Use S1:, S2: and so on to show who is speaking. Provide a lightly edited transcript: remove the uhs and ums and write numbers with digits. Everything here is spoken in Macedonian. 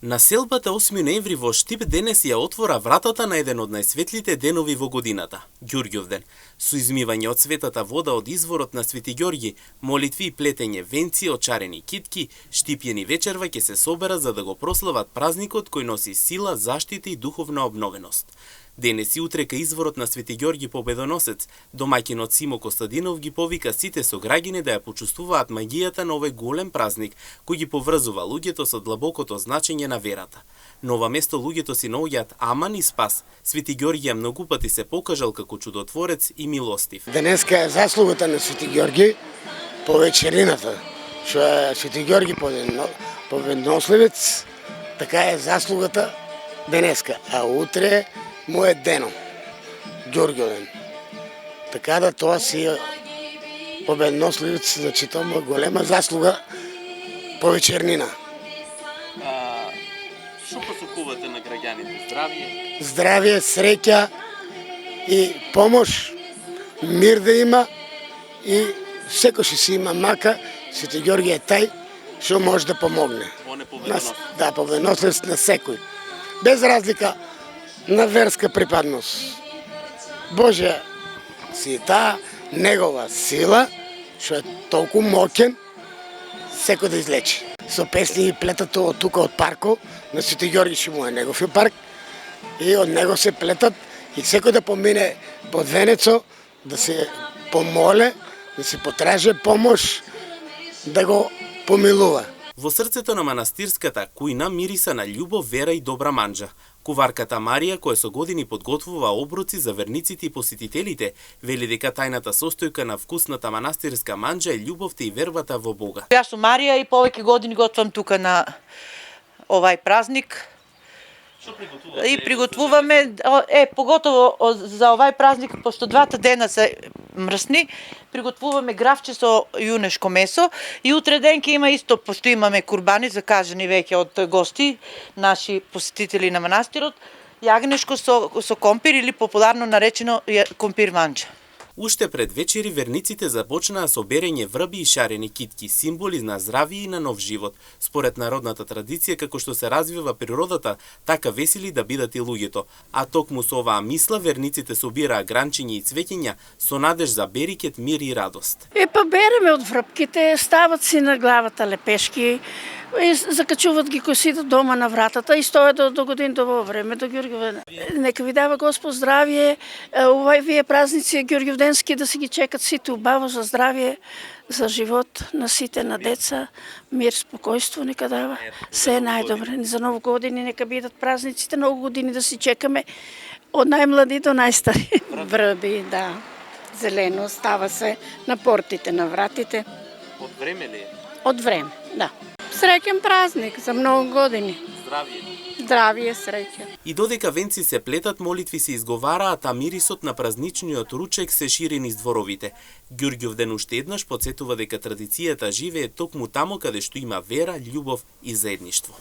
S1: Населбата 8 ноември во Штип денес ја отвора вратата на еден од најсветлите денови во годината, Ѓурѓовден. Со измивање од светата вода од изворот на Свети Ѓорѓи, молитви и плетење венци од чарени китки, Штипјани вечерва ќе се соберат за да го прослават празникот кој носи сила, заштита и духовна обновеност. Денес и утре кај изворот на Свети Ѓорѓи Победоносец, домаќинот Симо Костадинов ги повика сите сограѓани да ја почувствуваат магијата на овој голем празник, кој ги поврзува луѓето со длабокото значење на верата. Но ова место луѓето си наоѓаат аман и спас. Свети Ѓорѓи многу пати се покажал како чудотворец и милостив.
S2: Денеска е заслугата на Свети Ѓорѓи по вечерината, што е Свети Ѓорѓи победоносливец, така е заслугата денеска, а утре му е денот, Ѓурѓовден. Така да тоа си победоносливец, значи тоа му е голема заслуга по вечернина.
S1: Што посакувате на граѓаните? Здравје?
S2: Здравје, среќа и помош, мир да има и секој што си има мака, Свети Ѓорѓи е тај што може да помогне.
S1: Он е победоносливец.
S2: Да, победоносливец на секој. Без разлика на верска припадност. Божја си таа негова сила, што е толку моќен, секој да излечи. Со песни и плетат од тука од паркот, на Свети Ѓорѓи што му е негов парк, и од него се плетат и секој да помине под венецо, да се помоле, да се потражи помош, да го помилува.
S1: Во срцето на манастирската кујна мириса на љубов, вера и добра манџа. Куварката Марија, која со години подготвува оброци за верниците и посетителите, вели дека тајната состојка на вкусната манастирска манџа е љубовта и вербата во Бога.
S3: Јас сум Марија и повеќе години готвам тука на овај празник.
S1: Што приготувате?
S3: И приготвуваме, поготово за овај празник, пошто двата дена се мрсни, приготвуваме гравче со јунешко месо и утре ден ќе има исто, пошто имаме курбани закажани веќе од гости, наши посетители на манастирот, јагнешко со компир или популарно наречено компир манџа.
S1: Уште пред вечери верниците започнаа со берење врби и шарени китки, символи на здравје и на нов живот. Според народната традиција, како што се развива природата, така весели да бидат и луѓето. А токму со оваа мисла, верниците собираа гранчиња и цвеќиња со надеж за берекет, мир и радост.
S4: Береме од врбките, стават си на главата лепешки, закачуваат ги косите дома на вратата и стојат до годин до во време до Ѓурѓовден. Нека ви дава Господ здравје, вие празници ѓурѓовденски да си ги чекат сите убаво за здравје, за живот на сите на деца, мир, спокојство нека дава. Се е најдобре. За ново години нека бидат празниците, многу години да си чекаме од најмлади до најстари.
S5: Врби, да. Зелено става се на портите, на вратите.
S1: Од време ли е?
S5: Од време, да. Среќен празник за многу години.
S1: Здравје.
S5: Здравје, среќа.
S1: И додека венци се плетат, молитви се изговараат, а мирисот на празничниот ручек се шири низ дворовите. Ѓурѓовден уште еднаш потсетува дека традицијата живее токму таму каде што има вера, љубов и заедништво.